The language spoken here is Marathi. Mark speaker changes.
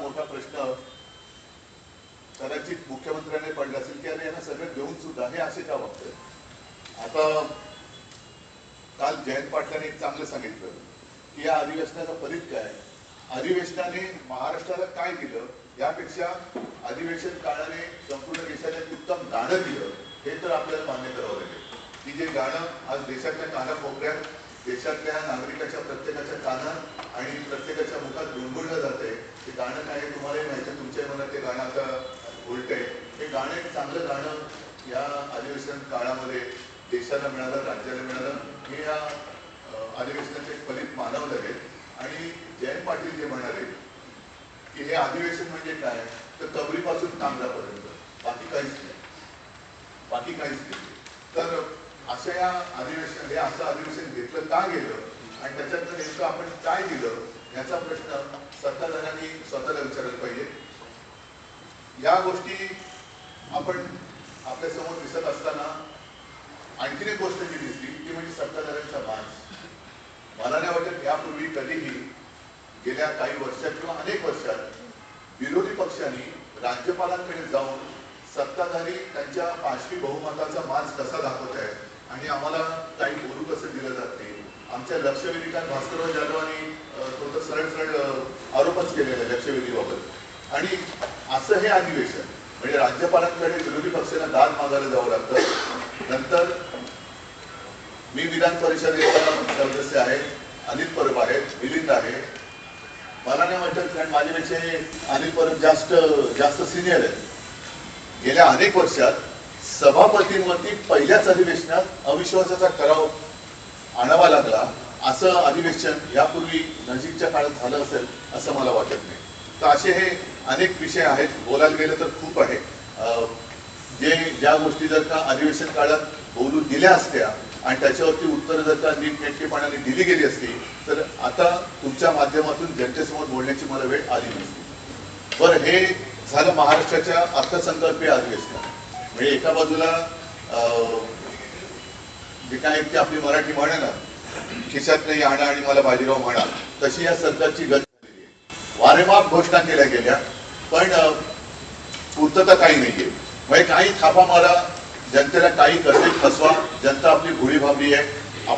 Speaker 1: मोठा प्रश्न कदाचित मुख्यमंत्र्यांनी पडला असेल की अरे यांना सगळं देऊन सुद्धा हे असे का वागतात। आता काल जयंत पाटलांनी एक चांगलं सांगितलं की या अधिवेशनाचा फलित काय, अधिवेशनाने महाराष्ट्राला काय दिलं, यापेक्षा अधिवेशन काळाने संपूर्ण देशाला उत्तम गाणं दिलं हे तर आपल्याला मान्य करावं लागेल की जे गाणं आज देशातल्या कानाकोपऱ्यात देशातल्या नागरिकाच्या प्रत्येकाच्या कानात आणि प्रत्येकाच्या मुखात गुणगुणलं जाते ते गाणं काय तुम्हालाही माहिती आहे, तुमच्या मनात ते गाणं आता उलटंय। हे गाणं एक चांगलं गाणं या अधिवेशन काळामध्ये देशाला मिळालं, राज्याला मिळालं, हे या अधिवेशनाचे एक फलित मानावं लागेल। आणि जयंत पाटील जे म्हणाले की हे अधिवेशन म्हणजे काय तर कबरीपासून तांबरापर्यंत, बाकी काहीच नाही, बाकी काहीच नाही। तर अशा या अधिवेशन हे असं अधिवेशन घेतलं का गेलं आणि त्याच्यातनं नेमकं आपण काय दिलं याचा प्रश्न सत्ताधाऱ्यांनी स्वतःला विचारायला पाहिजे। या गोष्टी आपण आपल्या समोर दिसत असताना आणखीन एक गोष्ट जी दिसली ती म्हणजे सत्ताधाऱ्यांचा माज। मला नाही वाटत यापूर्वी कधीही गेल्या काही वर्षात किंवा अनेक वर्षात विरोधी पक्षांनी राज्यपालांकडे जाऊन सत्ताधारी त्यांच्या पाचवी बहुमताचा माज कसा दाखवत आहे आणि आम्हाला काही बोलू कसं दिलं जात नाही। आमच्या लक्षवेधिकांत भास्करराव जाधवांनी तो तर सरळ सरळ आरोपच केलेला आहे लक्षवेधीबाबत। आणि असं हे अधिवेशन म्हणजे राज्यपालांकडे विरोधी पक्षांना दाद मागायला जावं लागतं। नंतर मी विधान परिषदेचा सदस्य आहे, अनिल परब आहेत, मिलिंद आहे, मला नाही वाटत कारण माझ्यापेक्षा अनिल परब जास्त सिनियर आहे। गेल्या अनेक वर्षात सभापतींवरती पहिल्याच अधिवेशनात अविश्वासाचा ठराव आणावा लागला असं अधिवेशन यापूर्वी नजीकच्या काळात झालं असेल असं मला वाटत नाही। तर असे हे अनेक विषय आहेत, बोलायला गेलं तर खूप आहे। ज्या गोष्टी जर का अधिवेशन काळात बोलू दिल्या असत्या आणि त्याच्यावरती उत्तर जर का नीटनेटकेपणाने दिली गेली असती तर आता तुमच्या माध्यमातून जनतेसमोर बोलण्याची मला वेळ आली नसती। बरं, हे झालं महाराष्ट्राच्या अर्थसंकल्पीय अधिवेशन। म्हणजे एका बाजूला जे काय ते आपली मराठी म्हणे ना, खिशात नाही आणा आणि मला बाजीराव म्हणा, तशी या सरकारची गत झालेली आहे। वारेमाप घोषणा केल्या गेल्या पण पूर्तता काही नाहीये। म्हणजे काही थापा मारा, जनतेला काही कसे फसवा, जनता आपली भोळी भाबरी आहे, आपल्या